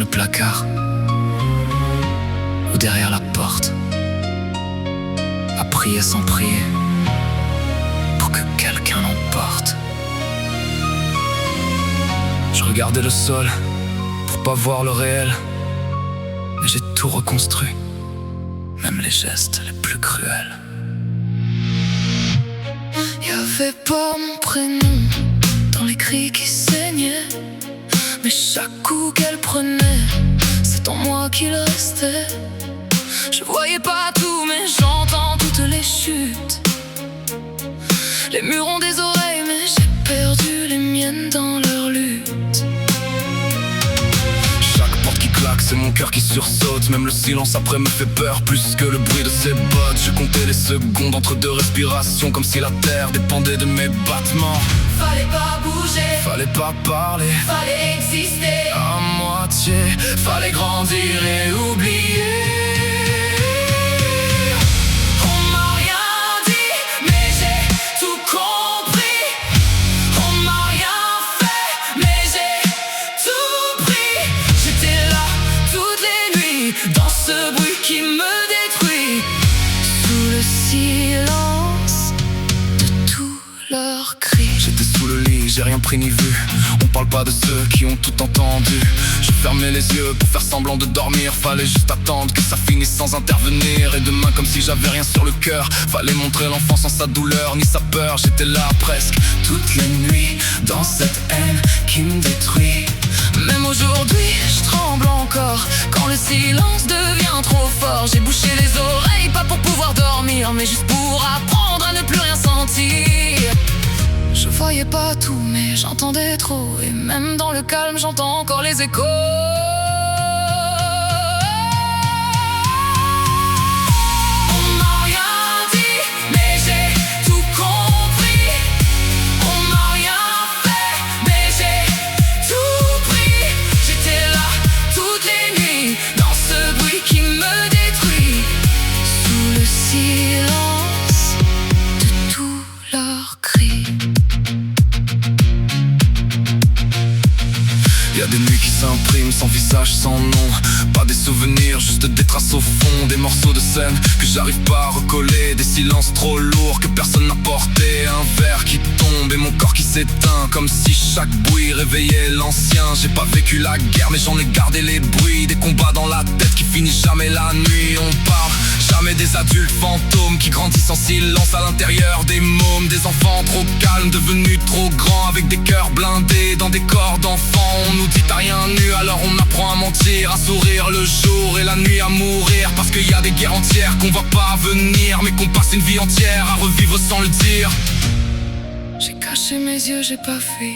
le placard ou derrière la porte, à prier sans prier pour que quelqu'un l'emporte. Je regardais le sol pour pas voir le réel, et j'ai tout reconstruit, même les gestes les plus cruels. Y'avait pas mon prénom dans les cris qui saignaient, mais chaque coup qu'elle prenait, c'est en moi qu'il restait. Je voyais pas tout, mais j'entends toutes les chutes. Les murs ont des oreilles, mais j'ai perdu les miennes dans leur lutte. Chaque porte qui claque, c'est mon cœur qui sursaute. Même le silence après me fait peur, plus que le bruit de ses bottes. Je comptais les secondes entre deux respirations, comme si la terre dépendait de mes battements. Fallait pas bouger, Fallait pas parler, fallait exister à moitié. Fallait grandir et oublier. On m'a rien dit, mais j'ai tout compris. On m'a rien fait, mais j'ai tout pris. J'étais là toutes les nuits, dans ce bruit qui me détruit, Sous le silence de tous leurs cris. J'étais sous le lit, j'ai rien pris ni vu. On parle pas de ceux qui ont tout entendu. Je fermais les yeux pour faire semblant de dormir. Fallait juste attendre que ça finisse sans intervenir. Et demain comme si j'avais rien sur le cœur. Fallait montrer l'enfant sans sa douleur ni sa peur. J'étais là presque toutes les nuits, dans cette haine qui me détruit. Même aujourd'hui, je tremble encore quand le silence devient trop fort. J'ai bouché les oreilles, pas pour pouvoir dormir, mais juste pour apprendre à ne plus rien sentir. Je voyais pas tout, mais j'entendais trop. Et même dans le calme, j'entends encore les échos. on m'a rien dit, mais j'ai tout compris. On m'a rien fait, mais j'ai tout pris. J'étais là toutes les nuits, dans ce bruit qui me détruit, Sous le silence de tous leurs cris. Y'a des nuits qui s'impriment sans visage, sans nom. Pas des souvenirs, juste des traces au fond. Des morceaux de scène que j'arrive pas à recoller. Des silences trop lourds que personne n'a porté. Un verre qui tombe et mon corps qui s'éteint, comme si chaque bruit réveillait l'ancien. J'ai pas vécu la guerre mais j'en ai gardé les bruits. Des combats dans la tête qui finissent jamais la nuit. On parle jamais des adultes fantômes qui grandissent en silence à l'intérieur des mômes. Des enfants trop calmes, devenus trop grands, avec des cœurs blindés dans des corps d'enfants. On nous dit t'as rien nu, alors on apprend à mentir, à sourire le jour et la nuit à mourir. Parce qu'il y a des guerres entières qu'on voit pas venir, mais qu'on passe une vie entière à revivre sans le dire. J'ai caché mes yeux, j'ai pas fui.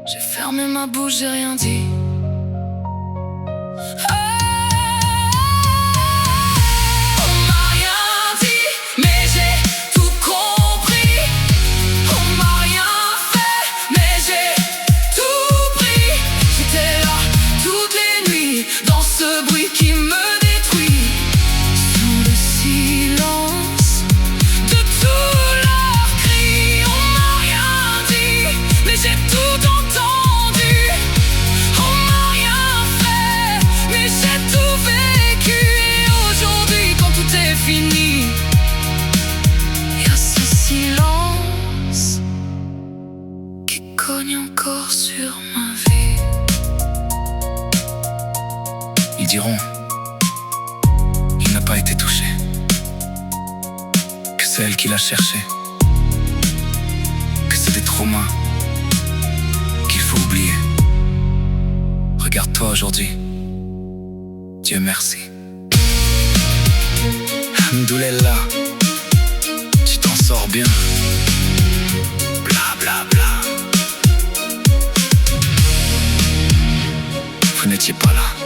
J'ai fermé ma bouche, j'ai rien dit. on m'a rien dit, mais j'ai tout compris. On m'a rien fait, mais j'ai tout pris. J'étais là toutes les nuits, dans ce bruit qui me détruit, Sous le silence de tous leurs cris. On m'a rien dit, mais j'ai tout entendu. On m'a rien fait, mais j'ai tout vécu. Et aujourd'hui, quand tout est fini, y'a ce silence qui cogne encore sur ma vie. Ils diront qu'il n'a pas été touché, que c'est elle qui l'a cherché, que c'est des traumas qu'il faut oublier. Regarde-toi aujourd'hui, Dieu merci. Hamdoulallah, tu t'en sors bien. Bla bla bla. Vous n'étiez pas là.